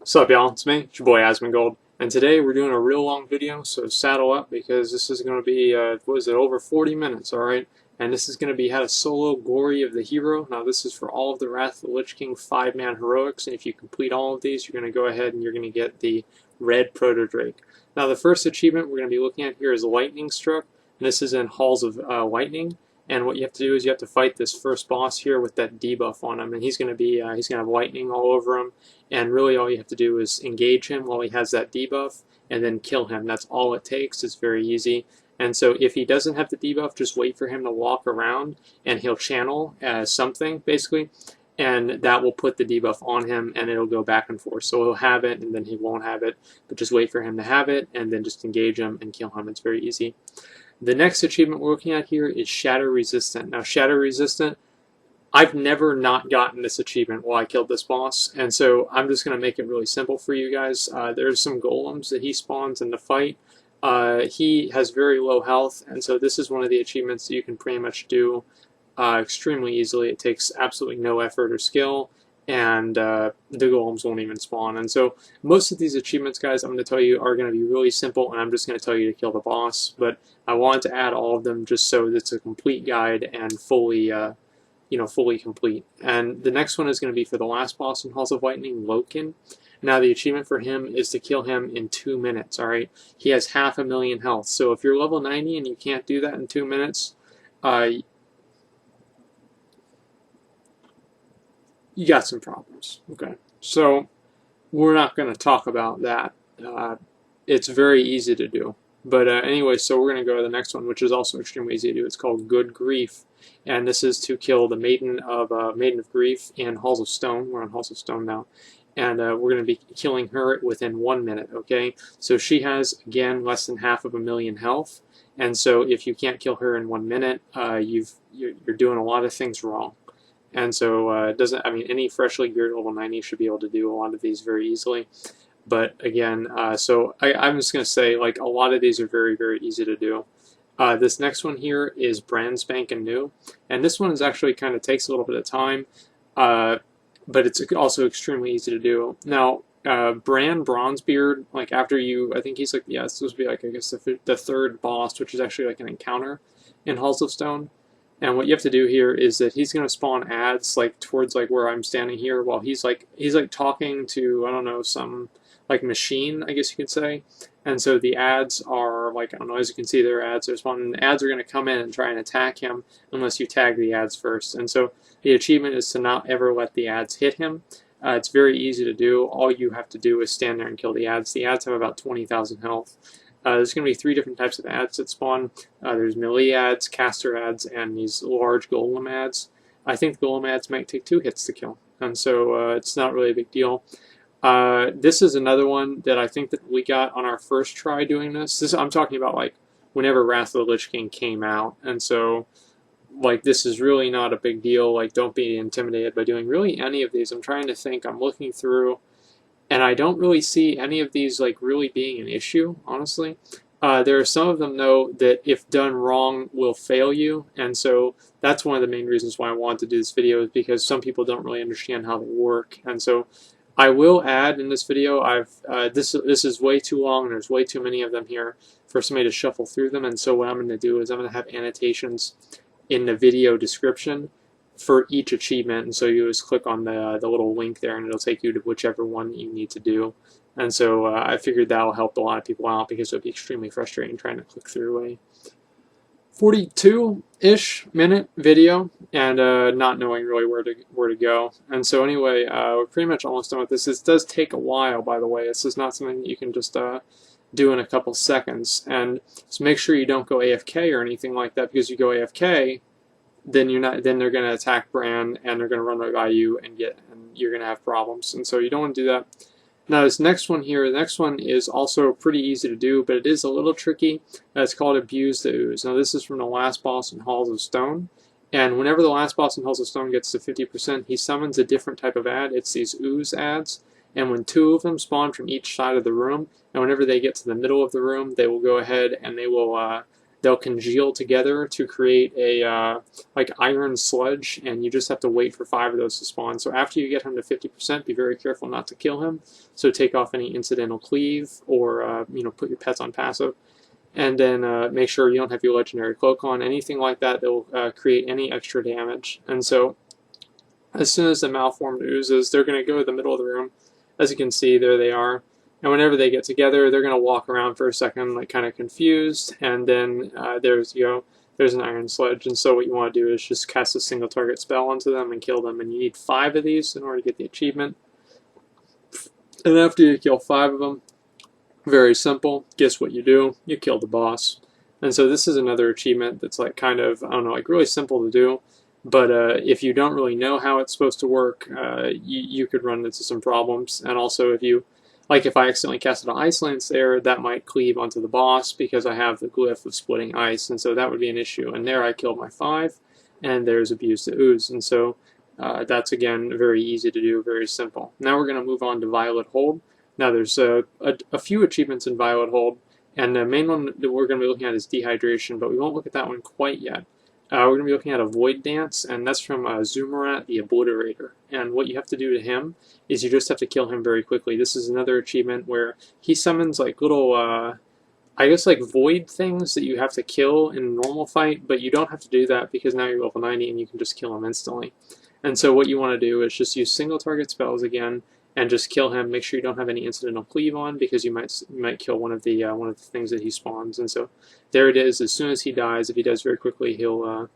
What's up, y'all? It's me, it's your boy Asmongold, and today we're doing a real long video, so saddle up because this is going to be, over 40 minutes, alright? And this is going to be how to solo Glory of the Hero. Now this is for all of the Wrath of the Lich King 5-man heroics, and if you complete all of these, you're going to go ahead and you're going to get the red proto-drake. Now the first achievement we're going to be looking at here is Lightning Struck, and this is in Halls of Lightning. And what you have to do is you have to fight this first boss here with that debuff on him, and he's going to have lightning all over him. And really, all you have to do is engage him while he has that debuff, and then kill him. That's all it takes. It's very easy. And so, if he doesn't have the debuff, just wait for him to walk around, and he'll channel something basically, and that will put the debuff on him, and it'll go back and forth. So he'll have it, and then he won't have it. But just wait for him to have it, and then just engage him and kill him. It's very easy. The next achievement we're looking at here is Shatter Resistant. Now, Shatter Resistant, I've never not gotten this achievement while I killed this boss, and so I'm just going to make it really simple for you guys. There's some golems that he spawns in the fight. He has very low health, and so this is one of the achievements that you can pretty much do extremely easily. It takes absolutely no effort or skill, and the golems won't even spawn. And so most of these achievements, guys, I'm going to tell you are going to be really simple, and I'm just going to tell you to kill the boss. But I wanted to add all of them just so it's a complete guide and fully complete. And the next one is going to be for the last boss in Halls of Lightning, Loken. Now the achievement for him is to kill him in 2 minutes. All right, he has 500,000 health. So if you're level 90 and you can't do that in 2 minutes, you got some problems. Okay, so we're not going to talk about that. It's very easy to do. But anyway, so we're going to go to the next one, which is also extremely easy to do. It's called Good Grief, and this is to kill the Maiden of Grief in Halls of Stone. We're on Halls of Stone now, and we're going to be killing her within 1 minute. Okay, so she has again less than 500,000 health, and so if you can't kill her in 1 minute, you're doing a lot of things wrong. And so any freshly geared level 90 should be able to do a lot of these very easily. But again, so I'm just going to say, like, a lot of these are very, very easy to do. This next one here is Brann Spankin new, and this one is actually kind of takes a little bit of time, but it's also extremely easy to do. Now, Brann Bronzebeard, like after you, I think he's like, yeah, it's supposed to be like, I guess the third boss, which is actually like an encounter in Halls of Stone. And what you have to do here is that he's going to spawn ads like towards like where I'm standing here, while he's like talking to, I don't know, some like machine, I guess you could say. And so the ads are like, I don't know, as you can see, their ads are spawning. The ads are going to come in and try and attack him unless you tag the ads first. And so the achievement is to not ever let the ads hit him. It's very easy to do. All you have to do is stand there and kill the ads. The ads have about 20,000 health. There's going to be 3 different types of ads that spawn. There's melee ads, caster ads, and these large golem ads. I think the golem ads might take 2 hits to kill, and so it's not really a big deal. This is another one that I think that we got on our first try doing this. I'm talking about like whenever Wrath of the Lich King came out, and so like this is really not a big deal. Like, don't be intimidated by doing really any of these. I'm trying to think. I'm looking through, and I don't really see any of these like really being an issue, honestly. There are some of them, though, that if done wrong will fail you, and so that's one of the main reasons why I wanted to do this video, is because some people don't really understand how they work. And so I will add in this video, this is way too long, and there's way too many of them here for somebody to shuffle through them, and so what I'm going to do is I'm going to have annotations in the video description for each achievement, and so you just click on the little link there, and it'll take you to whichever one you need to do. And so I figured that'll help a lot of people out, because it would be extremely frustrating trying to click through a 42-ish minute video and not knowing really where to go. And so anyway, we're pretty much almost done with this. This does take a while, by the way. This is not something that you can just do in a couple seconds. And so make sure you don't go AFK or anything like that, because you go AFK, then they're going to attack Brann, and they're going to run right by you, and you're going to have problems. And so you don't want to do that. Now this next one here, the next one is also pretty easy to do, but it is a little tricky. It's called Abuse the Ooze. Now this is from the last boss in Halls of Stone, and whenever the last boss in Halls of Stone gets to 50%, he summons a different type of ad. It's these Ooze ads, and when 2 of them spawn from each side of the room, and whenever they get to the middle of the room, they will go ahead and they will they'll congeal together to create a like iron sludge, and you just have to wait for 5 of those to spawn. So after you get him to 50%, be very careful not to kill him. So take off any incidental cleave, or put your pets on passive, and then make sure you don't have your legendary cloak on. Anything like that will create any extra damage. And so as soon as the malformed oozes, they're going to go to the middle of the room. As you can see, there they are. And whenever they get together, they're going to walk around for a second, like kind of confused, and then there's an iron sledge. And so what you want to do is just cast a single target spell onto them and kill them. And you need 5 of these in order to get the achievement. And after you kill 5 of them, very simple, guess what you do? You kill the boss. And so this is another achievement that's like kind of, I don't know, like really simple to do. But if you don't really know how it's supposed to work, you could run into some problems. And also if I accidentally casted an Ice Lance there, that might cleave onto the boss because I have the glyph of splitting ice, and so that would be an issue. And there I killed my 5, and there's Abuse to Ooze. And so that's, again, very easy to do, very simple. Now we're going to move on to Violet Hold. Now there's a few achievements in Violet Hold, and the main one that we're going to be looking at is Dehydration, but we won't look at that one quite yet. We're going to be looking at a Void Dance, and that's from Zoomarat the Obliterator. And what you have to do to him is you just have to kill him very quickly. This is another achievement where he summons like little, I guess like void things that you have to kill in a normal fight, but you don't have to do that because now you're level 90 and you can just kill him instantly. And so what you want to do is just use single target spells again and just kill him. Make sure you don't have any incidental cleave on because you might kill one of the things that he spawns. And so there it is. As soon as he dies, if he dies very quickly, he'll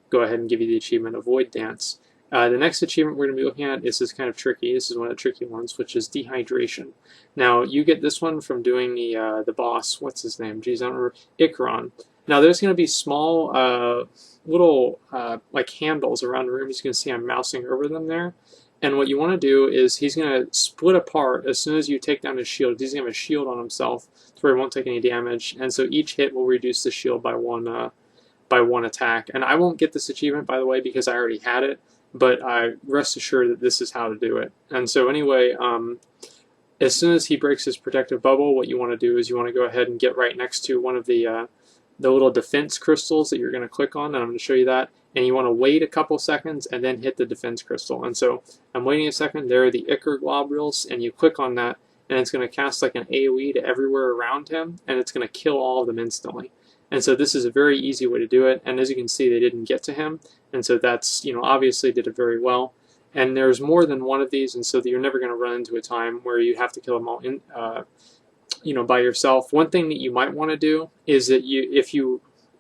go ahead and give you the achievement of Void Dance. The next achievement we're going to be looking at is kind of tricky. This is one of the tricky ones, which is Dehydration. Now, you get this one from doing the boss. What's his name? Geez, I don't remember. Ikron. Now, there's going to be small little like handles around the room. As you can see, I'm mousing over them there. And what you want to do is he's going to split apart as soon as you take down his shield. He's going to have a shield on himself to where he won't take any damage. And so each hit will reduce the shield by one attack. And I won't get this achievement, by the way, because I already had it. But I rest assured that this is how to do it. And so anyway, as soon as he breaks his protective bubble, what you want to do is you want to go ahead and get right next to one of the little defense crystals that you're going to click on, and I'm going to show you that. And you want to wait a couple seconds and then hit the defense crystal. And so I'm waiting a second. There are the Ichor globules, and you click on that, and it's going to cast like an AoE to everywhere around him, and it's going to kill all of them instantly. And so this is a very easy way to do it. And as you can see, they didn't get to him, and so that's, obviously did it very well. And there's more than one of these, and so you're never going to run into a time where you have to kill them all by yourself. One thing that you might want to do is that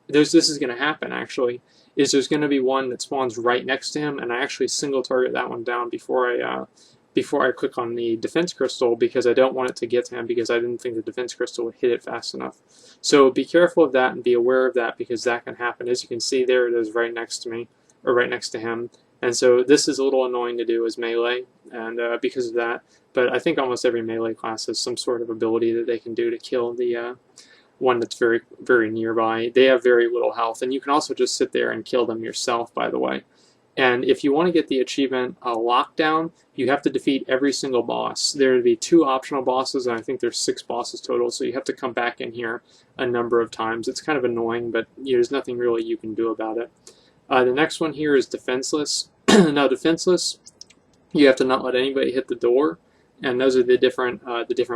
this is going to happen actually, is there's going to be one that spawns right next to him, and I actually single target that one down before I click on the defense crystal, because I don't want it to get to him, because I didn't think the defense crystal would hit it fast enough. So be careful of that and be aware of that, because that can happen. As you can see, there it is right next to me, or right next to him. And so this is a little annoying to do as melee, and because of that. But I think almost every melee class has some sort of ability that they can do to kill the one that's very, very nearby. They have very little health, and you can also just sit there and kill them yourself, by the way. And if you want to get the achievement Lockdown, you have to defeat every single boss. There would be 2 optional bosses, and I think there's 6 bosses total, so you have to come back in here a number of times. It's kind of annoying, but there's nothing really you can do about it. The next one here is Defenseless. Now, Defenseless, you have to not let anybody hit the door, and those are the different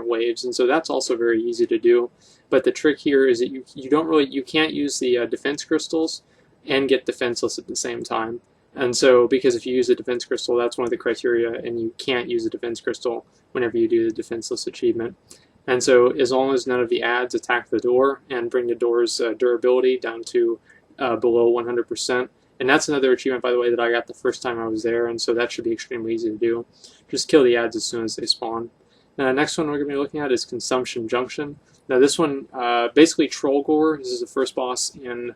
waves, and so that's also very easy to do. But the trick here is that you can't use the defense crystals and get Defenseless at the same time. And so, because if you use a defense crystal, that's one of the criteria, and you can't use a defense crystal whenever you do the Defenseless achievement. And so, as long as none of the ads attack the door and bring the door's durability down to below 100%, and that's another achievement, by the way, that I got the first time I was there, and so that should be extremely easy to do. Just kill the ads as soon as they spawn. Now, the next one we're going to be looking at is Consumption Junction. Now, this one, basically Trollgore. This is the first boss in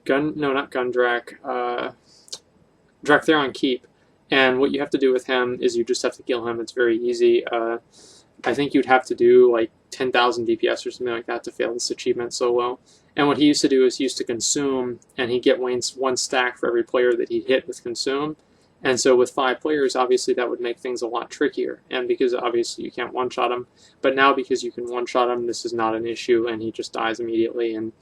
Drak'Theron Keep, and what you have to do with him is you just have to kill him. It's very easy. I think you'd have to do like 10,000 DPS or something like that to fail this achievement solo. And what he used to do is he used to consume, and he'd get 1 stack for every player that he hit with consume. And so with 5 players, obviously that would make things a lot trickier. And because obviously you can't one-shot him, but now because you can one-shot him, this is not an issue, and he just dies immediately. And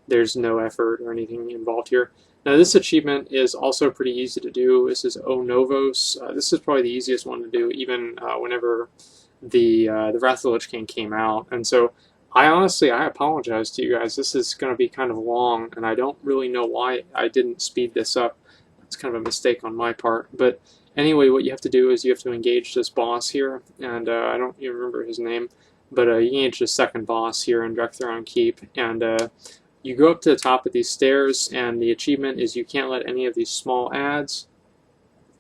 there's no effort or anything involved here. Now this achievement is also pretty easy to do. This is Novos. This is probably the easiest one to do, even whenever the Wrath of the Lich King came out. And so I apologize to you guys. This is going to be kind of long, and I don't really know why I didn't speed this up. It's kind of a mistake on my part. But anyway, what you have to do is you have to engage this boss here, and I don't even remember his name, but you engage the second boss here in Drak'Theron Keep, and you go up to the top of these stairs, and the achievement is you can't let any of these small adds,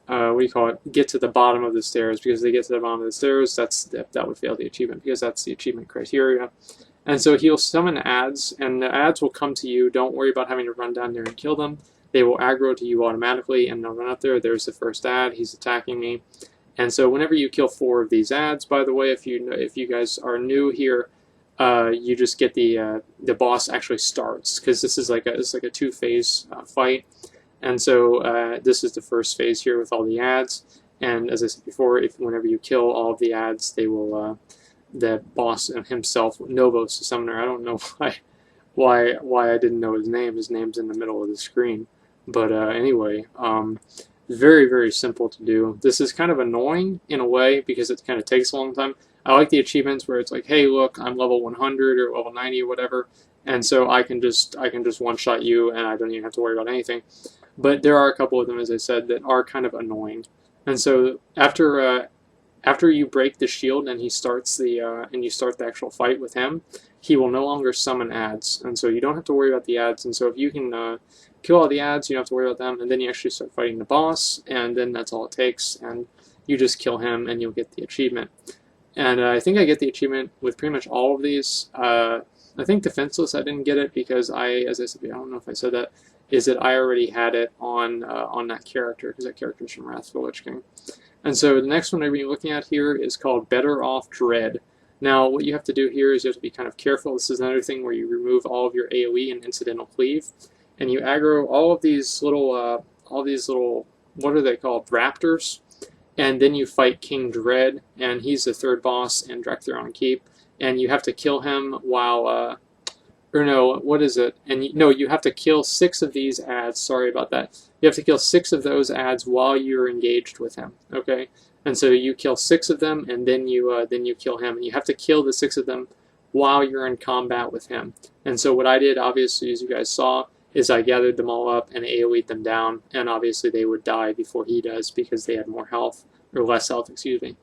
get to the bottom of the stairs, because they get to the bottom of the stairs, that would fail the achievement, because that's the achievement criteria. And so he'll summon adds, and the adds will come to you. Don't worry about having to run down there and kill them. They will aggro to you automatically, and they'll run up there. There's the first ad. He's attacking me. And so whenever you kill 4 of these adds, by the way, if you guys are new here, you just get the boss actually starts, because this is like a 2-phase fight. And so this is the first phase here with all the adds. And as I said before, whenever you kill all of the adds, they will the boss himself, Novos, the summoner. I don't know why I didn't know his name. His name's in the middle of the screen. But anyway, very, very simple to do. This is kind of annoying in a way because it kind of takes a long time. I like the achievements where it's like, hey, look, I'm level 100 or level 90 or whatever, and so I can just one-shot you, and I don't even have to worry about anything. But there are a couple of them, as I said, that are kind of annoying. And so after you break the shield and he starts and you start the actual fight with him, he will no longer summon adds, and so you don't have to worry about the adds. And so if you can kill all the adds, you don't have to worry about them, and then you actually start fighting the boss, and then that's all it takes, and you just kill him and you'll get the achievement. And I think I get the achievement with pretty much all of these. I think Defenseless I didn't get it because as I said, I don't know if I said that, is that I already had it on that character, because that character is from Wrath of the Lich King. And so the next one I'm looking at here is called Off Dred. Now what you have to do here is you have to be kind of careful. This is another thing where you remove all of your AoE and incidental cleave, and you aggro all of these little, what are they called, raptors, and then you fight King Dred, and he's the third boss in Drak'Theron Keep, and you have to kill him while, or no, what is it? And you have to kill 6 of these adds. Sorry about that. You have to kill 6 of those adds while you're engaged with him. Okay, and so you kill 6 of them, and then you kill him, and you have to kill the 6 of them while you're in combat with him. And so what I did, obviously, as you guys saw, is I gathered them all up and AoE'd them down, and obviously they would die before he does because they had more health, or less health, excuse me.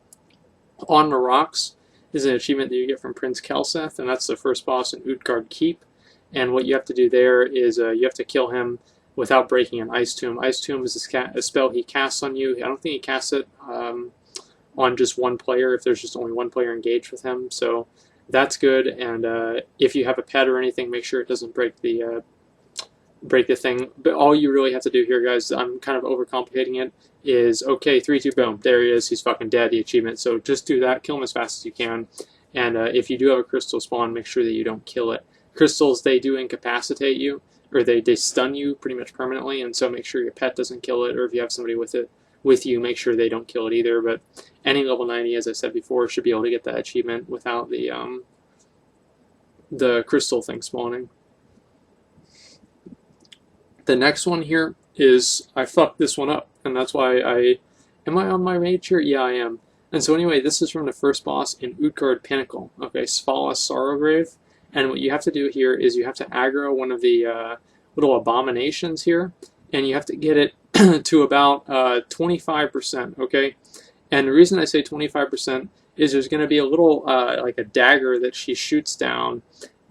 On the Rocks is an achievement that you get from Prince Kel'Thuzad, and that's the first boss in Utgarde Keep. And what you have to do there is you have to kill him without breaking an Ice Tomb. Ice Tomb is a spell he casts on you. I don't think he casts it on just one player if there's just only one player engaged with him. So that's good. And if you have a pet or anything, make sure it doesn't break the thing. But all you really have to do here, guys, I'm kind of overcomplicating it, is okay, 3, 2, boom, there he is, he's fucking dead, the achievement. So just do that, kill him as fast as you can, and if you do have a crystal spawn, make sure that you don't kill it. Crystals, they do incapacitate you, or they stun you pretty much permanently, and so make sure your pet doesn't kill it, or if you have somebody with you, make sure they don't kill it either. But any level 90, as I said before, should be able to get that achievement without the crystal thing spawning. The next one here is, I fucked this one up, and that's why am I on my mage here? Yeah, I am. And so anyway, this is from the first boss in Utgarde Pinnacle, okay, Svala Sorrowgrave, and what you have to do here is you have to aggro one of the little abominations here, and you have to get it to about 25%, okay? And the reason I say 25% is there's going to be a little, like a dagger that she shoots down.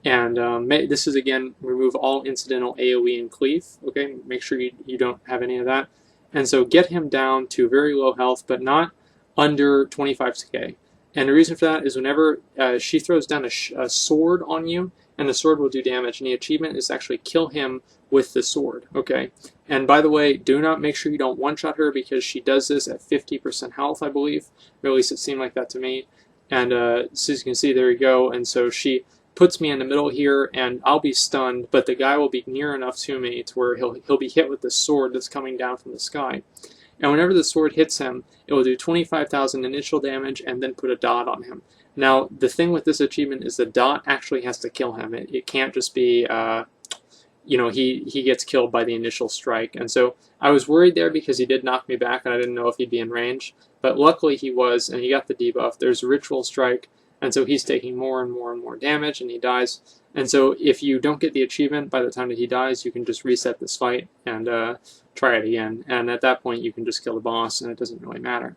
And this is, again, remove all incidental AoE and cleave, okay? Make sure you don't have any of that. And so get him down to very low health, but not under 25k. And the reason for that is whenever she throws down a sword on you, and the sword will do damage, and the achievement is actually kill him with the sword, okay? And by the way, do not make sure you don't one-shot her, because she does this at 50% health, I believe. Or at least it seemed like that to me. And so as you can see, there you go. And so she puts me in the middle here, and I'll be stunned, but the guy will be near enough to me to where he'll be hit with the sword that's coming down from the sky. And whenever the sword hits him, it will do 25,000 initial damage and then put a dot on him. Now, the thing with this achievement is the dot actually has to kill him. It can't just be he gets killed by the initial strike. And so I was worried there because he did knock me back and I didn't know if he'd be in range. But luckily he was, and he got the debuff. There's a Ritual Strike, and so he's taking more and more and more damage, and he dies. And so if you don't get the achievement by the time that he dies, you can just reset this fight and try it again. And at that point, you can just kill the boss, and it doesn't really matter.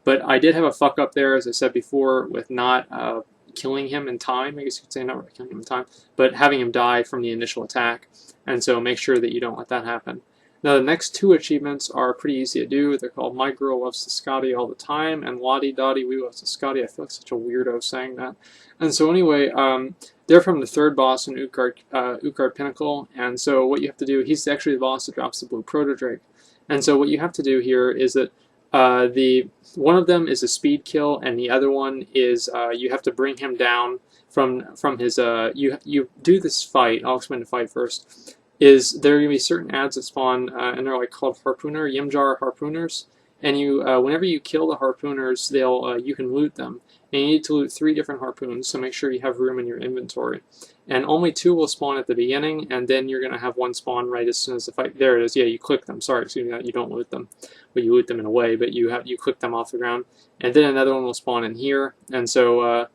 But I did have a fuck up there, as I said before, with not killing him in time. I guess you could say not really killing him in time, but having him die from the initial attack. And so make sure that you don't let that happen. Now the next two achievements are pretty easy to do. They're called My Girl Loves the Skadi All the Time and Lodi Dodi We Love the Skadi. I feel like such a weirdo saying that. And so anyway, they're from the third boss in Utgarde Pinnacle. And so what you have to do, he's actually the boss that drops the blue proto-drake. And so what you have to do here is that one of them is a speed kill, and the other one is you have to bring him down from his you do this fight. I'll explain the fight first. Is there are going to be certain ads that spawn, and they're like called Harpooner, Yimjar Harpooners, and you whenever you kill the Harpooners, they'll you can loot them, and you need to loot 3 different harpoons, so make sure you have room in your inventory. And only 2 will spawn at the beginning, and then you're going to have 1 spawn right as soon as the fight. There it is. Yeah, you click them. Sorry, excuse me, you don't loot them, but you loot them in a way. But you click them off the ground, and then another one will spawn in here, and so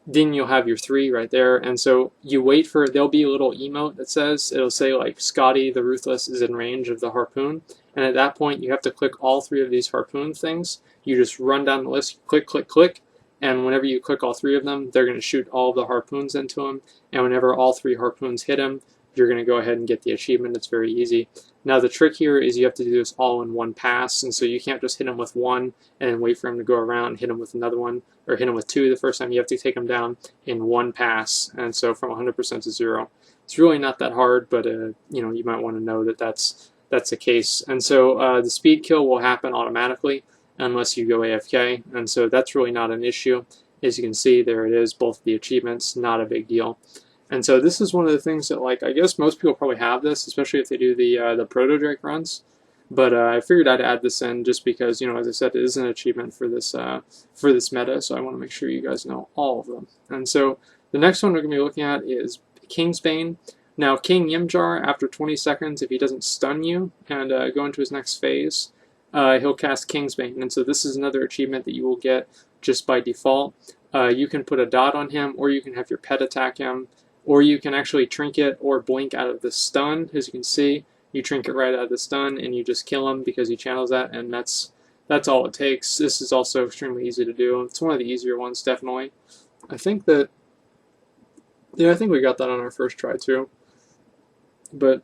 then you'll have your 3 right there. And so you wait for, there'll be a little emote that says, it'll say like Skadi the Ruthless is in range of the harpoon, and at that point you have to click all 3 of these harpoon things. You just run down the list, click, click, click. And whenever you click all 3 of them, they're going to shoot all of the harpoons into him. And whenever all 3 harpoons hit him, you're going to go ahead and get the achievement. It's very easy. Now the trick here is you have to do this all in one pass. And so you can't just hit him with 1 and then wait for him to go around and hit him with another one. Or hit him with 2 the first time. You have to take him down in 1 pass. And so from 100% to 0. It's really not that hard, but you might want to know that that's the case. And so the speed kill will happen automatically unless you go AFK, and so that's really not an issue. As you can see, there it is, both the achievements, not a big deal. And so this is one of the things that, like, I guess most people probably have this, especially if they do the proto-drake runs. But I figured I'd add this in just because, as I said, it is an achievement for this meta, so I want to make sure you guys know all of them. And so the next one we're going to be looking at is King's Bane. Now, King Yimjar, after 20 seconds, if he doesn't stun you and go into his next phase, he'll cast Kingsbane, and so this is another achievement that you will get just by default. You can put a dot on him, or you can have your pet attack him, or you can actually trinket or blink out of the stun. As you can see, you trinket right out of the stun, and you just kill him because he channels that, and that's all it takes. This is also extremely easy to do. It's one of the easier ones, definitely. I think we got that on our first try too. But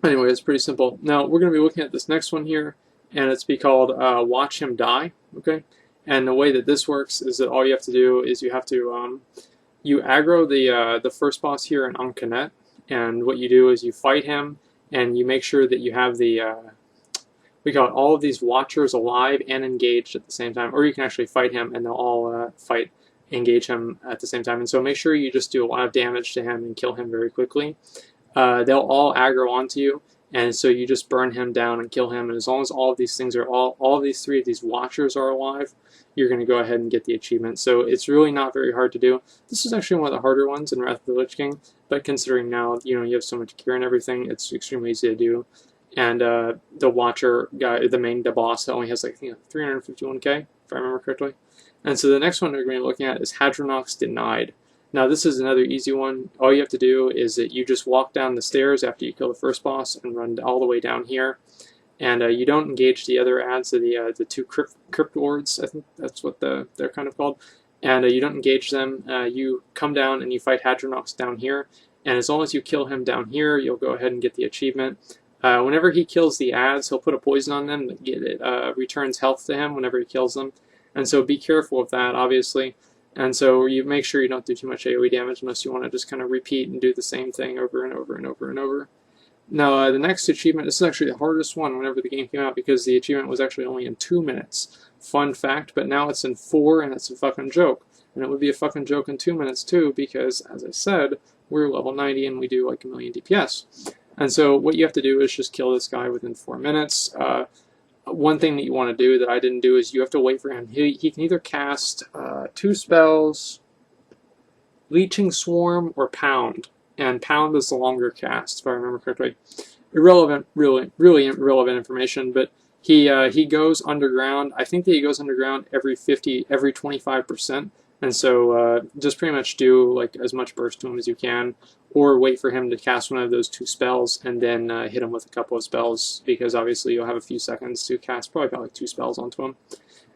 anyway, it's pretty simple. Now we're going to be looking at this next one here, and it's called Watch Him Die, okay? And the way that this works is that all you have to do is you have to, you aggro the first boss here in Ahn-Kanet, and what you do is you fight him, and you make sure that you have the, we got all of these Watchers alive and engaged at the same time, or you can actually fight him, and they'll all engage him at the same time. And so make sure you just do a lot of damage to him and kill him very quickly. They'll all aggro onto you, and so you just burn him down and kill him, and as long as all of these things are all of these 3 of these Watchers are alive, you're going to go ahead and get the achievement. So it's really not very hard to do. This is actually one of the harder ones in Wrath of the Lich King, but considering now you have so much gear and everything, it's extremely easy to do. And the Watcher guy, the boss, that only has like 351k, if I remember correctly. And so the next one we're going to be looking at is Hadronoxx Denied. Now this is another easy one. All you have to do is that you just walk down the stairs after you kill the first boss and run all the way down here. And you don't engage the other ads, the 2 crypt wards, I think that's what they're kind of called. And you don't engage them. You come down and you fight Hadronoxx down here. And as long as you kill him down here, you'll go ahead and get the achievement. Whenever he kills the ads, he'll put a poison on them that returns health to him whenever he kills them. And so be careful of that, obviously. And so you make sure you don't do too much AoE damage unless you want to just kind of repeat and do the same thing over and over and over and over. Now the next achievement, this is actually the hardest one whenever the game came out because the achievement was actually only in 2 minutes. Fun fact, but now it's in 4 and it's a fucking joke. And it would be a fucking joke in 2 minutes too because, as I said, we're level 90 and we do like 1,000,000 DPS. And so what you have to do is just kill this guy within 4 minutes. One thing that you want to do that I didn't do is you have to wait for him. He can either cast 2 spells, Leeching Swarm or Pound. and pound is the longer cast, if I remember correctly. Irrelevant, really irrelevant information, but he goes underground. I think that he goes underground every 25%, and so just pretty much do like as much burst to him as you can, or wait for him to cast one of those 2 spells and then hit him with a couple of spells, because obviously you'll have a few seconds to cast probably about like 2 spells onto him.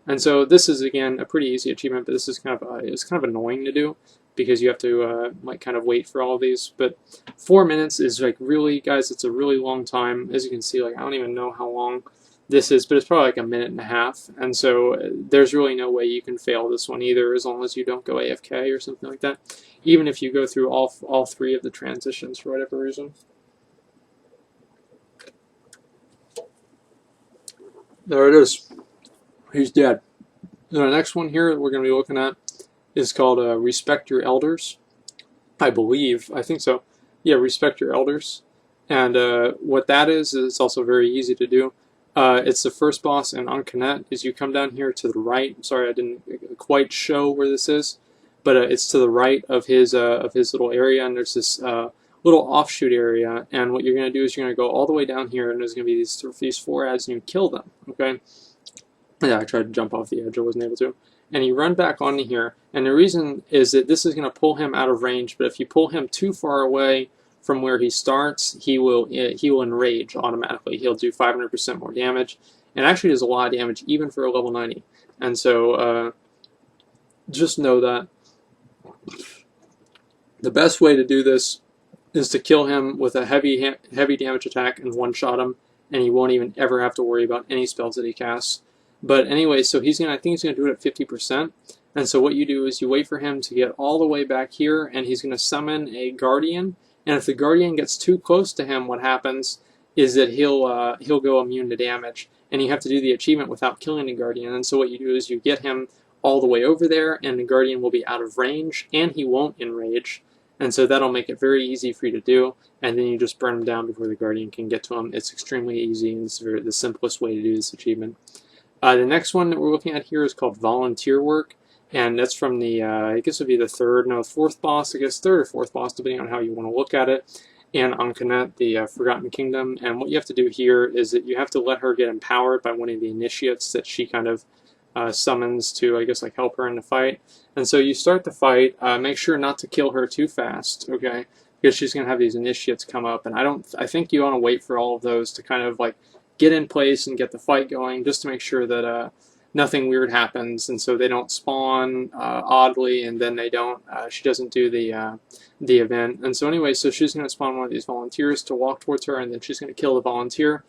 And so this is again a pretty easy achievement, but this is it's kind of annoying to do because you have to like kind of wait for all of these. But 4 minutes is like really, guys, it's a really long time. As you can see, like I don't even know how long this is, but it's probably like a minute and a half. And so there's really no way you can fail this one either, as long as you don't go AFK or something like that. Even if you go through all 3 of the transitions for whatever reason. There it is. He's dead. The next one here that we're going to be looking at is called Respect Your Elders. I believe. I think so. Yeah, Respect Your Elders. And what that is it's also very easy to do. It's the first boss in Ahn-Kanet. Is you come down here to the right. I'm sorry I didn't quite show where this is, but it's to the right of his little area, and there's this little offshoot area. And what you're going to do is you're going to go all the way down here, and there's going to be these 4 ads, and you kill them. Okay. Yeah, I tried to jump off the edge. I wasn't able to. And you run back onto here, and the reason is that this is going to pull him out of range. But if you pull him too far away from where he starts, he will enrage automatically. He'll do 500% more damage, and actually does a lot of damage even for a level 90. And so just know that the best way to do this is to kill him with a heavy damage attack and one-shot him, and he won't even ever have to worry about any spells that he casts. But anyway, so I think he's gonna do it at 50%. And so what you do is you wait for him to get all the way back here, and he's gonna summon a guardian. And if the guardian gets too close to him, what happens is that he'll go immune to damage, and you have to do the achievement without killing the guardian. And so what you do is you get him all the way over there, and the guardian will be out of range, and he won't enrage. And so that'll make it very easy for you to do, and then you just burn him down before the guardian can get to him. It's extremely easy, and it's the simplest way to do this achievement. The next one that we're looking at here is called Volunteer Work, and that's from the, I guess it would be the 4th boss, I guess 3rd or 4th boss, depending on how you want to look at it, and Ahn-Kanet, the Forgotten Kingdom. And what you have to do here is that you have to let her get empowered by one of the initiates that she kind of summons to, I guess, like help her in the fight. And so you start the fight, make sure not to kill her too fast, okay, because she's going to have these initiates come up, and I think you want to wait for all of those to kind of like get in place and get the fight going, just to make sure that nothing weird happens, and so they don't spawn oddly, and then they don't. She doesn't do the event, and so anyway, so she's going to spawn one of these volunteers to walk towards her, and then she's going to kill the volunteer.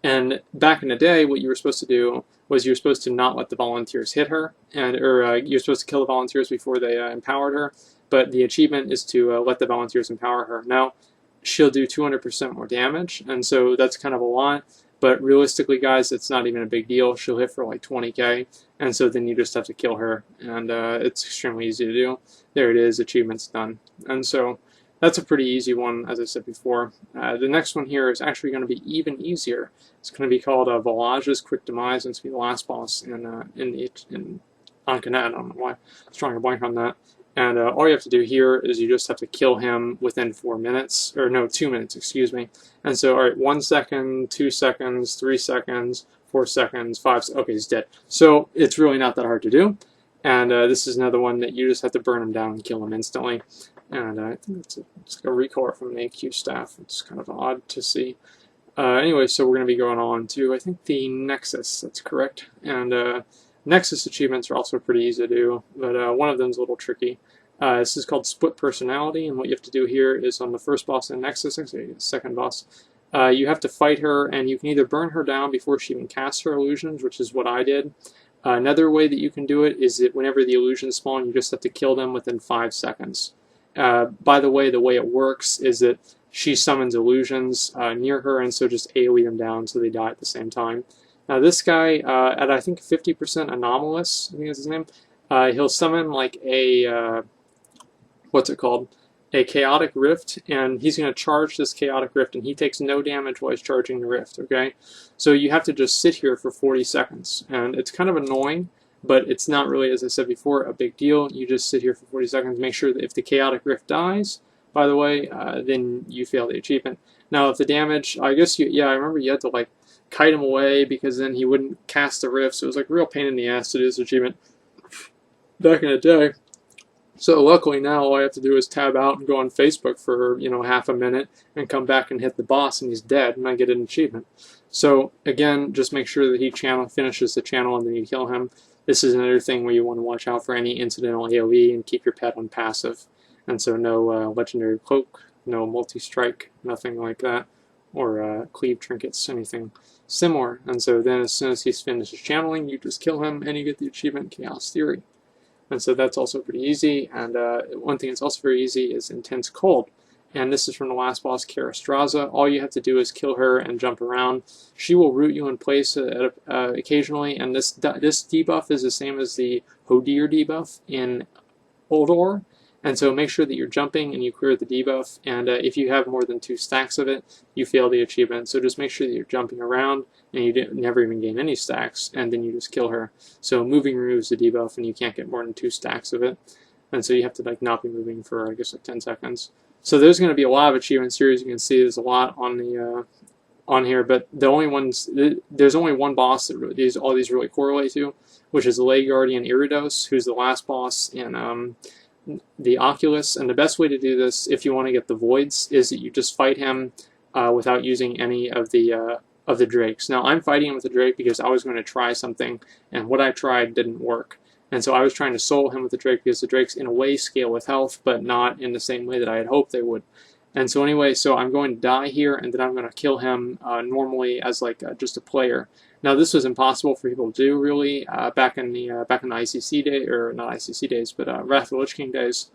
And back in the day, what you were supposed to do was you were supposed to not let the volunteers hit her, or you're supposed to kill the volunteers before they empowered her. But the achievement is to let the volunteers empower her. Now, she'll do 200% more damage, and so that's kind of a lot. But realistically, guys, it's not even a big deal. She'll hit for like 20k, and so then you just have to kill her, and it's extremely easy to do. There it is, achievement's done. And so that's a pretty easy one, as I said before. The next one here is actually going to be even easier. It's going to be called Volaj's Quick Demise, and it's going to be the last boss in Ahn-Kanet. I don't know why I was drawing a blank on that. And all you have to do here is you just have to kill him within 4 minutes, or no, 2 minutes, excuse me. And so, all right, 1 second, 2 seconds, 3 seconds, 4 seconds, 5 seconds. Okay, he's dead. So it's really not that hard to do. And this is another one that you just have to burn him down and kill him instantly. And I think it's like a recolor from the AQ staff. It's kind of odd to see. Anyway, so we're going to be going on to, I think, the Nexus. That's correct. And Nexus achievements are also pretty easy to do, but one of them is a little tricky. This is called Split Personality, and what you have to do here is on the first boss in Nexus, actually the second boss, you have to fight her, and you can either burn her down before she even casts her illusions, which is what I did. Another way that you can do it is that whenever the illusions spawn, you just have to kill them within 5 seconds. By the way it works is that she summons illusions near her, and so just AoE them down so they die at the same time. Now this guy, at I think 50% anomalous, I think is his name, he'll summon like a, what's it called? A chaotic rift, and he's going to charge this chaotic rift, and he takes no damage while he's charging the rift, okay? So you have to just sit here for 40 seconds, and it's kind of annoying, but it's not really, as I said before, a big deal. You just sit here for 40 seconds, make sure that if the chaotic rift dies, by the way, then you fail the achievement. Now, if the damage, I guess yeah, I remember you had to like kite him away because then he wouldn't cast the rift, so it was like a real pain in the ass to do this achievement back in the day. So luckily now all I have to do is tab out and go on Facebook for, you know, half a minute and come back and hit the boss and he's dead and I get an achievement. So again, just make sure that he finishes the channel and then you kill him. This is another thing where you want to watch out for any incidental AoE and keep your pet on passive. And so no legendary cloak, no multi-strike, nothing like that, or cleave trinkets, anything similar. And so then as soon as he's finished channeling, you just kill him and you get the achievement Chaos Theory. And so that's also pretty easy. And one thing that's also very easy is Intense Cold. And this is from the last boss, Karastraza. All you have to do is kill her and jump around. She will root you in place occasionally. And this debuff is the same as the Hodir debuff in Uldor. And so make sure that you're jumping and you clear the debuff. And if you have more than 2 stacks of it, you fail the achievement. So just make sure that you're jumping around and you never even gain any stacks. And then you just kill her. So moving removes the debuff and you can't get more than 2 stacks of it. And so you have to like not be moving for, I guess, like 10 seconds. So there's going to be a lot of achievements here. As you can see, there's a lot on the on here. But the only ones, there's only one boss that really, all these really correlate to, which is the Lay Guardian Iridos, who's the last boss in the Oculus. And the best way to do this, if you want to get the Voids, is that you just fight him without using any of the Drakes. Now, I'm fighting him with the Drake because I was going to try something, and what I tried didn't work. And so I was trying to soul him with the Drake because the Drakes, in a way, scale with health, but not in the same way that I had hoped they would. And so anyway, so I'm going to die here, and then I'm going to kill him normally as like just a player. Now this was impossible for people to do really back in the ICC day, or not ICC days, but Wrath of the Lich King days,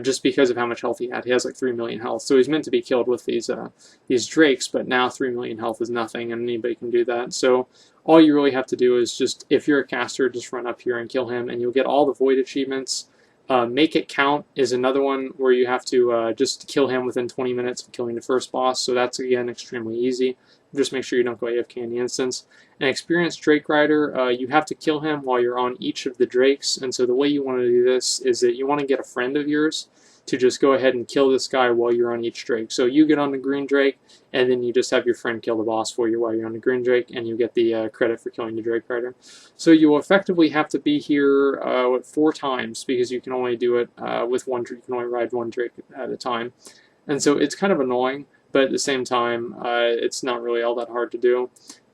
just because of how much health he had. He has like 3 million health, so he's meant to be killed with these Drakes, but now 3 million health is nothing, and anybody can do that. So all you really have to do is just, if you're a caster, just run up here and kill him, and you'll get all the Void achievements. Make It Count is another one where you have to just kill him within 20 minutes of killing the first boss, so that's again extremely easy. Just make sure you don't go AFK in the instance. An Experienced Drake Rider, you have to kill him while you're on each of the Drakes, and so the way you want to do this is that you want to get a friend of yours to just go ahead and kill this guy while you're on each Drake. So you get on the green Drake, and then you just have your friend kill the boss for you while you're on the green Drake, and you get the credit for killing the Drake Rider. So you will effectively have to be here 4 times, because you can only do it with one Drake. You can only ride one Drake at a time. And so it's kind of annoying, but at the same time, it's not really all that hard to do.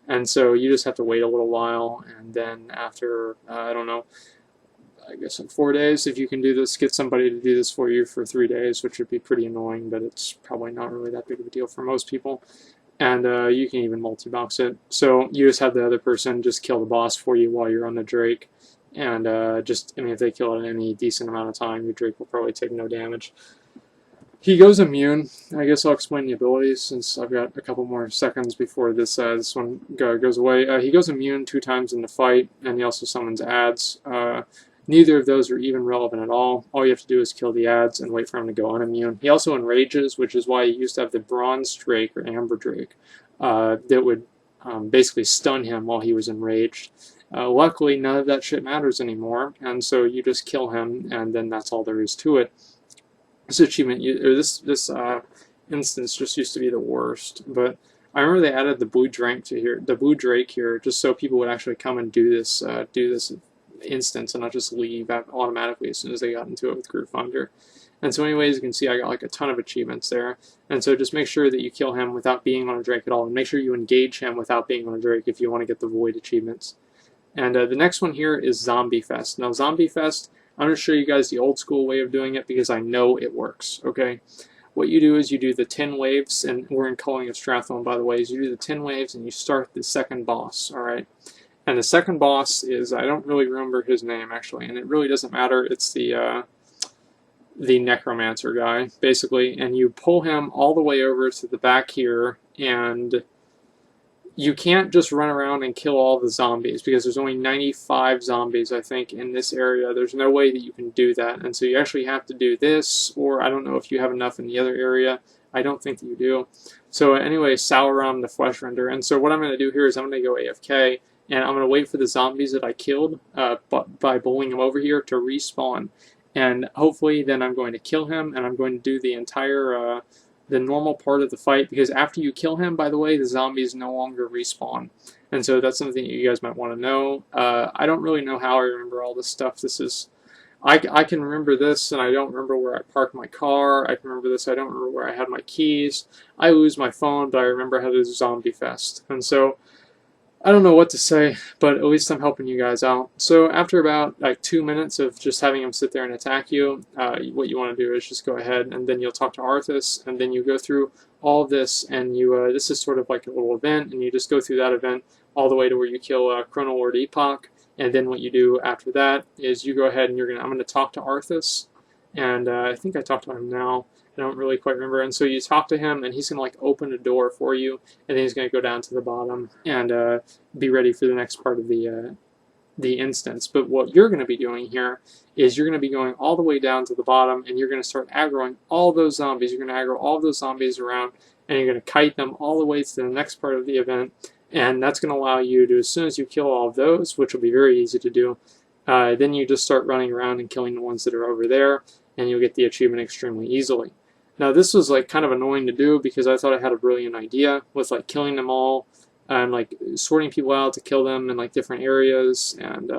And so you just have to wait a little while, and then after, I don't know, I guess in 4 days, if you can do this, get somebody to do this for you for 3 days, which would be pretty annoying, but it's probably not really that big of a deal for most people. And you can even multi-box it. So you just have the other person just kill the boss for you while you're on the Drake. And I mean, if they kill it in any decent amount of time, your Drake will probably take no damage. He goes immune. I guess I'll explain the abilities since I've got a couple more seconds before this one goes away. He goes immune 2 times in the fight, and he also summons ads. Neither of those are even relevant at all. All you have to do is kill the ads and wait for him to go unimmune. He also enrages, which is why you used to have the Bronze Drake or Amber Drake that would basically stun him while he was enraged. Luckily, none of that shit matters anymore, and so you just kill him, and then that's all there is to it. This achievement, or this instance, just used to be the worst. But I remember they added the blue Drake here, just so people would actually come and do this instance and not just leave automatically as soon as they got into it with Group Finder. And so anyways, you can see I got like a ton of achievements there. And so just make sure that you kill him without being on a Drake at all, and make sure you engage him without being on a Drake if you want to get the Void achievements. And the next one here is Zombiefest. Now Zombiefest, I'm going to show you guys the old school way of doing it because I know it works, okay? What you do is you do the 10 waves, and we're in Culling of Stratholme, by the way, is you do the 10 waves and you start the second boss, alright? And the second boss is, I don't really remember his name actually, and it really doesn't matter, it's the Necromancer guy, basically, and you pull him all the way over to the back here, and you can't just run around and kill all the zombies because there's only 95 zombies, I think, in this area. There's no way that you can do that, and so you actually have to do this, or I don't know if you have enough in the other area. I don't think that you do. So anyway, Sauron the Flesh Render, and so what I'm going to do here is I'm going to go AFK, and I'm going to wait for the zombies that I killed by bowling them over here to respawn. and hopefully then I'm going to kill him, and I'm going to do the entire the normal part of the fight, because after you kill him, by the way, the zombies no longer respawn. And so that's something that you guys might want to know. I don't really know how I remember all this stuff. This is, I can remember this, and I don't remember where I parked my car. I can remember this, I don't remember where I had my keys. I lose my phone, but I remember how to do Zombiefest. And so I don't know what to say, but at least I'm helping you guys out. So after about like 2 minutes of just having him sit there and attack you, what you want to do is just go ahead, and then you'll talk to Arthas, and then you go through all of this, and you this is sort of like a little event, and you just go through that event all the way to where you kill Chrono Lord Epoch, and then what you do after that is you go ahead and I'm going to talk to Arthas, and I think I talked to him now. I don't really quite remember. And so you talk to him, and he's going to like open a door for you, and then he's going to go down to the bottom and be ready for the next part of the instance. But what you're going to be doing here is you're going to be going all the way down to the bottom, and you're going to start aggroing all those zombies. You're going to aggro all those zombies around, and you're going to kite them all the way to the next part of the event. And that's going to allow you to, as soon as you kill all of those, which will be very easy to do, then you just start running around and killing the ones that are over there, and you'll get the achievement extremely easily. Now this was like kind of annoying to do, because I thought I had a brilliant idea with like killing them all and like sorting people out to kill them in like different areas, and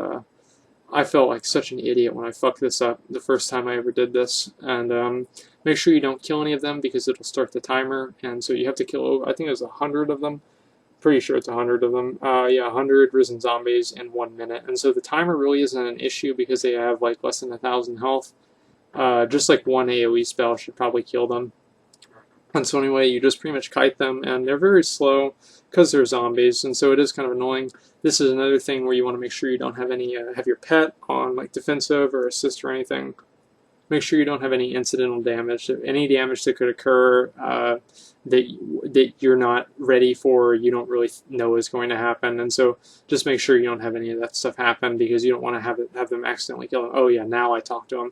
I felt like such an idiot when I fucked this up the first time I ever did this. And make sure you don't kill any of them, because it'll start the timer, and so you have to kill over, I think it was 100 of them. Pretty sure it's 100 of them. Yeah, 100 risen zombies in 1 minute. And so the timer really isn't an issue, because they have like less than 1,000 health. Just like one AoE spell should probably kill them. And so anyway, you just pretty much kite them, and they're very slow because they're zombies, and so it is kind of annoying. This is another thing where you want to make sure you don't have any have your pet on like defensive or assist or anything. Make sure you don't have any incidental damage. Any damage that could occur that you're not ready for, you don't really know is going to happen. And so just make sure you don't have any of that stuff happen, because you don't want to have them accidentally kill them. Oh yeah, now I talk to them.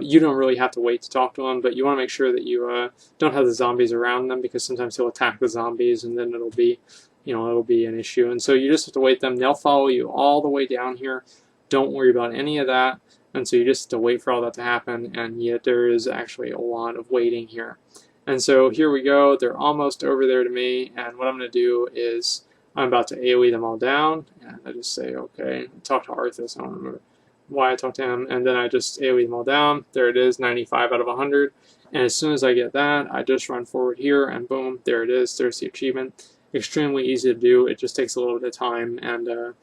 You don't really have to wait to talk to them, but you want to make sure that you don't have the zombies around them, because sometimes he'll attack the zombies, and then it'll be, it'll be an issue. And so you just have to wait them. They'll follow you all the way down here. Don't worry about any of that. And so you just have to wait for all that to happen, and yet there is actually a lot of waiting here. And so here we go. They're almost over there to me, and what I'm going to do is I'm about to AoE them all down, and I just say, okay, talk to Arthas. I don't remember why I talked to him, and then I just AoE them all down. There it is, 95 out of 100. And as soon as I get that, I just run forward here, and boom, there it is. There's the achievement. Extremely easy to do. It just takes a little bit of time, and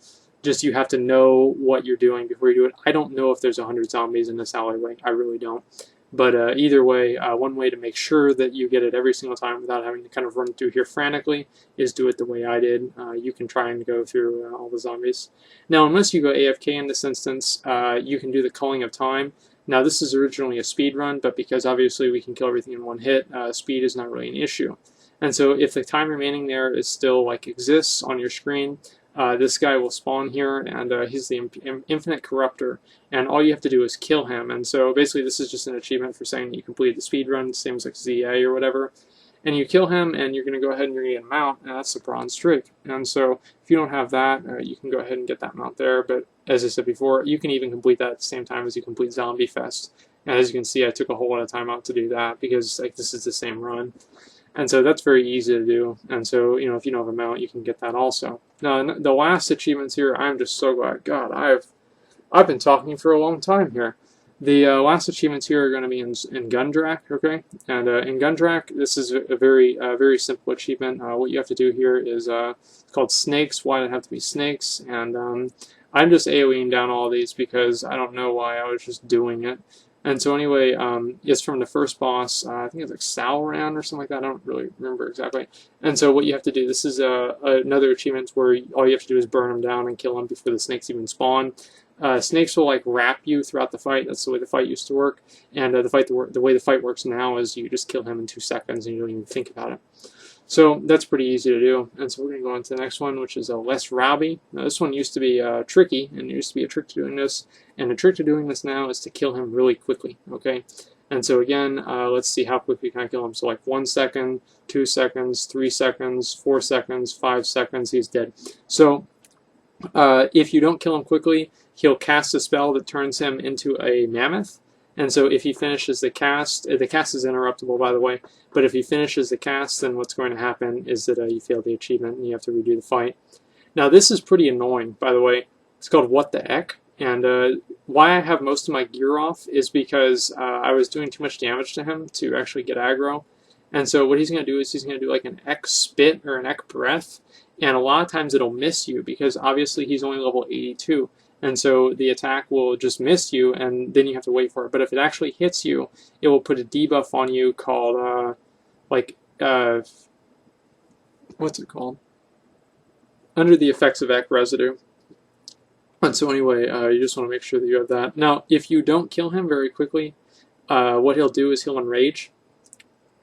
just you have to know what you're doing before you do it. I don't know if there's 100 zombies in this alleyway. I really don't. But either way, one way to make sure that you get it every single time without having to kind of run through here frantically is do it the way I did. You can try and go through all the zombies. Now, unless you go AFK in this instance, you can do the Culling of Time. Now, this is originally a speed run, but because obviously we can kill everything in one hit, speed is not really an issue. And so if the time remaining there is still like exists on your screen, this guy will spawn here, and he's the Infinite Corruptor, and all you have to do is kill him. And so basically this is just an achievement for saying that you completed the speed run, same as like ZA or whatever. And you kill him, and you're going to go ahead and you're going to get a mount, and that's the Bronze Drake. And so if you don't have that, you can go ahead and get that mount there. But as I said before, you can even complete that at the same time as you complete Zombiefest. And as you can see, I took a whole lot of time out to do that, because like this is the same run. And so that's very easy to do. And so, if you don't have a mount, you can get that also. Now, the last achievements here, I'm just so glad. God, I've been talking for a long time here. The last achievements here are going to be in Gundrak, okay? And in Gundrak, this is a very simple achievement. What you have to do here is it's called Snakes. Why did it have to be snakes? And I'm just AoEing down all these because I don't know why. I was just doing it. And so anyway, it's from the first boss. I think it's like Sauron or something like that. I don't really remember exactly. And so what you have to do, this is another achievement where all you have to do is burn them down and kill them before the snakes even spawn. Snakes will like wrap you throughout the fight. That's the way the fight used to work. And the way the fight works now is you just kill him in 2 seconds and you don't even think about it. So that's pretty easy to do. And so we're going to go on to the next one, which is a Less-Rabi. Now this one used to be tricky, and there used to be a trick to doing this. And the trick to doing this now is to kill him really quickly, okay? And so again, let's see how quickly can I kill him. So like 1 second, 2 seconds, 3 seconds, 4 seconds, 5 seconds, he's dead. So if you don't kill him quickly, he'll cast a spell that turns him into a mammoth. And so if he finishes the cast is interruptible, by the way, but if he finishes the cast, then what's going to happen is that you fail the achievement and you have to redo the fight. Now this is pretty annoying, by the way. It's called What the Heck, and why I have most of my gear off is because I was doing too much damage to him to actually get aggro. And so what he's going to do is he's going to do like an Ek Spit or an Ek Breath, and a lot of times it'll miss you because obviously he's only level 82. And so the attack will just miss you, and then you have to wait for it. But if it actually hits you, it will put a debuff on you called, what's it called? Under the effects of Ek Residue. And so anyway, you just want to make sure that you have that. Now, if you don't kill him very quickly, what he'll do is he'll enrage,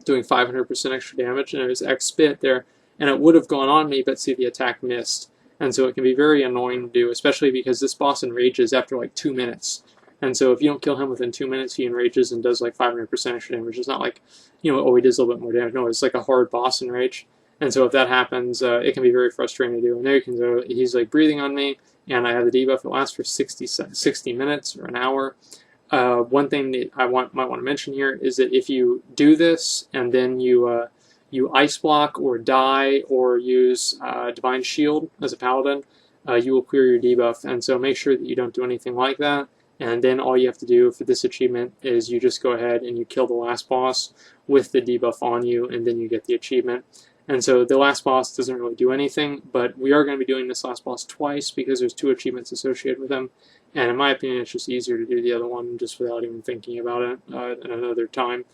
doing 500% extra damage, and there's Ek Spit there, and it would have gone on me, but see, the attack missed. And so it can be very annoying to do, especially because this boss enrages after like 2 minutes. And so if you don't kill him within 2 minutes, he enrages and does like 500% extra damage. It's not like, you know, oh, he does a little bit more damage. No, it's like a hard boss enrage. And so if that happens, it can be very frustrating to do. And there you can go. He's like breathing on me, and I have the debuff. It lasts for 60 minutes or an hour. One thing that I might want to mention here is that if you do this and then you ice block or die or use Divine Shield as a paladin, you will clear your debuff. And so make sure that you don't do anything like that. And then all you have to do for this achievement is you just go ahead and you kill the last boss with the debuff on you, and then you get the achievement. And so the last boss doesn't really do anything, but we are going to be doing this last boss twice because there's 2 achievements associated with him. And in my opinion, it's just easier to do the other one just without even thinking about it at another time.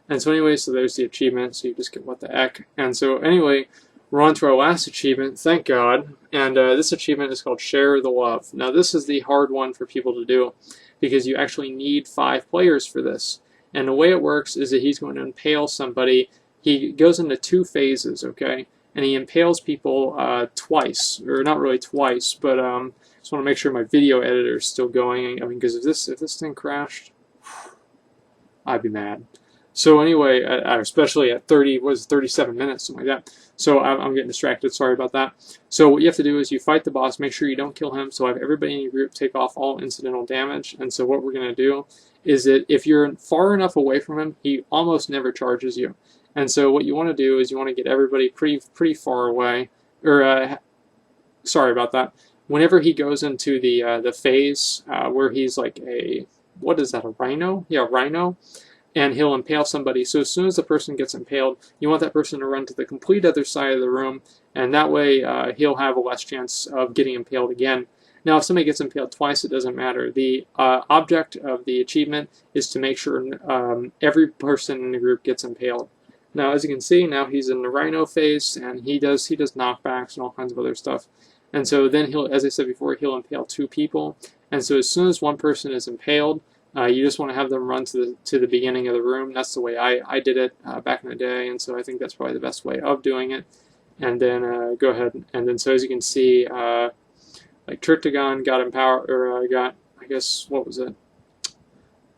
And so anyway, so there's the achievement, so you just get what the heck. And so anyway, we're on to our last achievement, thank God. And this achievement is called Share the Love. Now this is the hard one for people to do because you actually need 5 players for this. And the way it works is that he's going to impale somebody. He goes into 2 phases, okay? And he impales people twice, or not really twice, but just want to make sure my video editor is still going. I mean, because if this thing crashed, I'd be mad. So anyway, especially at 37 minutes, something like that. So I'm getting distracted, sorry about that. So what you have to do is you fight the boss, make sure you don't kill him, so have everybody in your group take off all incidental damage. And so what we're going to do is that if you're far enough away from him, he almost never charges you. And so what you want to do is you want to get everybody pretty far away, or sorry about that. Whenever he goes into the phase where he's like what is that, a rhino? Yeah, rhino. And he'll impale somebody. So as soon as the person gets impaled, you want that person to run to the complete other side of the room, and that way he'll have a less chance of getting impaled again. Now, if somebody gets impaled twice, it doesn't matter. The object of the achievement is to make sure every person in the group gets impaled. Now, as you can see, now he's in the rhino phase, and he does knockbacks and all kinds of other stuff. And so then he'll, as I said before, he'll impale 2 people. And so as soon as one person is impaled, you just want to have them run to the beginning of the room. That's the way I did it back in the day, and so I think that's probably the best way of doing it. And then go ahead, and then so as you can see, like Trak'Theron got empowered, or got, I guess, what was it?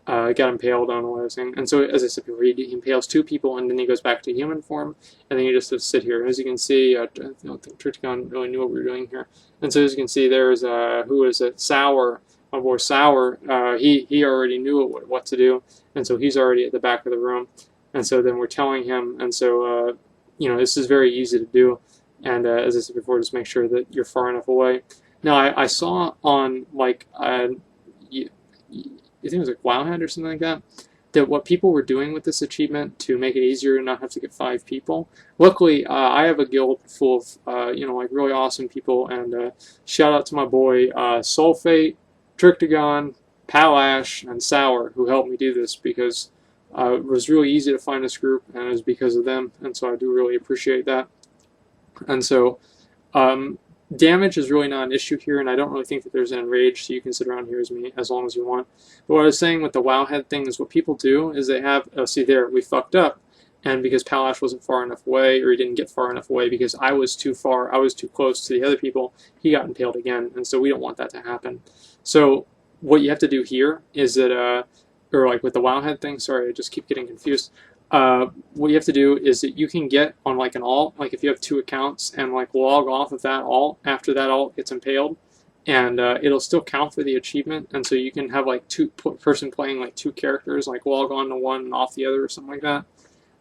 Got impaled on what I was saying. And so, as I said before, he impales 2 people, and then he goes back to human form, and then you just have to sit here. And as you can see, I don't think Trak'Theron really knew what we were doing here. And so, as you can see, there's who is it? Sour. My boy Sour. He already knew what to do, and so he's already at the back of the room. And so then we're telling him, and so you know, this is very easy to do. And as I said before, just make sure that you're far enough away. Now, I saw on like I think it was like Wildhead or something like that, that what people were doing with this achievement to make it easier to not have to get 5 people. Luckily, I have a guild full of you know, like really awesome people, and shout out to my boy Sulfate, Trak'Theron, Palash, and Sour, who helped me do this, because it was really easy to find this group, and it was because of them, and so I do really appreciate that. And so damage is really not an issue here, and I don't really think that there's an enrage, so you can sit around here as long as you want. But what I was saying with the Wowhead thing is what people do is they have, oh, see there, we fucked up. And because Palash wasn't far enough away, or he didn't get far enough away because I was too far, I was too close to the other people, he got impaled again, and so we don't want that to happen. So what you have to do here is that, or like with the Wowhead thing, sorry, I just keep getting confused. What you have to do is that you can get on like an alt, like if you have 2 accounts, and like log off of that alt after that alt gets impaled, and it'll still count for the achievement. And so you can have like person playing like two characters, like log on to one and off the other or something like that.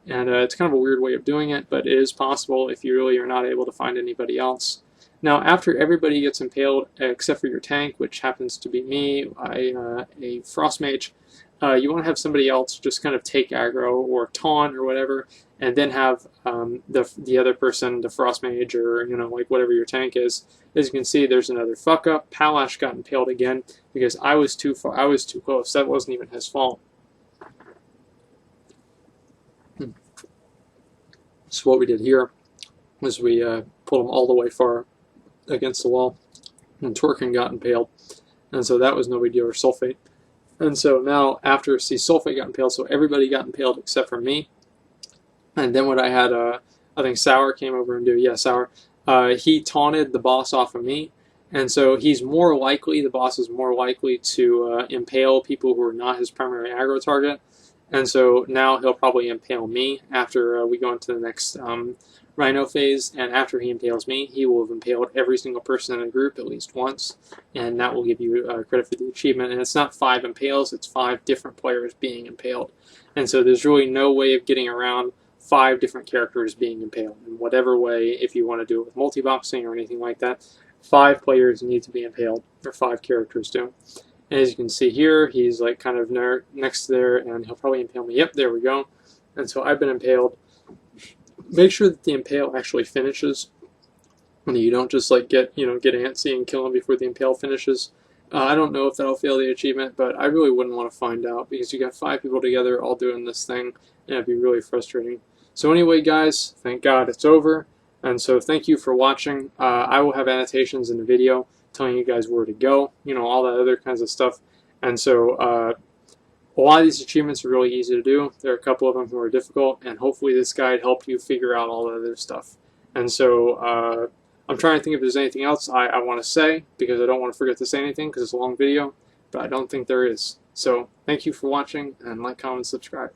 And it's kind of a weird way of doing it, but it is possible if you really are not able to find anybody else. Now, after everybody gets impaled, except for your tank, which happens to be me, a Frost Mage, you want to have somebody else just kind of take aggro or taunt or whatever, and then have the other person, the Frost Mage, or like whatever your tank is. As you can see, there's another fuck up. Palash got impaled again because I was too close. That wasn't even his fault. So what we did here was we pulled him all the way far against the wall, and Twerkin got impaled, and so that was no big deal, or Sulfate. And so now after Sulfate got impaled, so everybody got impaled except for me. And then what I had, I think Sour came over and Sour, he taunted the boss off of me, and so he's more likely, the boss is more likely to impale people who are not his primary aggro target. And so now he'll probably impale me after we go into the next Rhino phase, and after he impales me, he will have impaled every single person in the group at least once, and that will give you credit for the achievement. And it's not 5 impales, it's 5 different players being impaled. And so there's really no way of getting around 5 different characters being impaled. In whatever way, if you want to do it with multi-boxing or anything like that, 5 players need to be impaled, or 5 characters do. And as you can see here, he's like kind of next to there, and he'll probably impale me. Yep, there we go. And so I've been impaled. Make sure that the impale actually finishes, and you don't just like get antsy and kill him before the impale finishes. I don't know if that'll fail the achievement, but I really wouldn't want to find out because you got 5 people together all doing this thing, and it'd be really frustrating. So anyway, guys, thank God it's over, and so thank you for watching. I will have annotations in the video telling you guys where to go, all that other kinds of stuff. And so a lot of these achievements are really easy to do. There are a couple of them who are difficult, and hopefully this guide helped you figure out all the other stuff. And so I'm trying to think if there's anything else I want to say, because I don't want to forget to say anything because it's a long video, but I don't think there is. So thank you for watching, and like, comment, subscribe.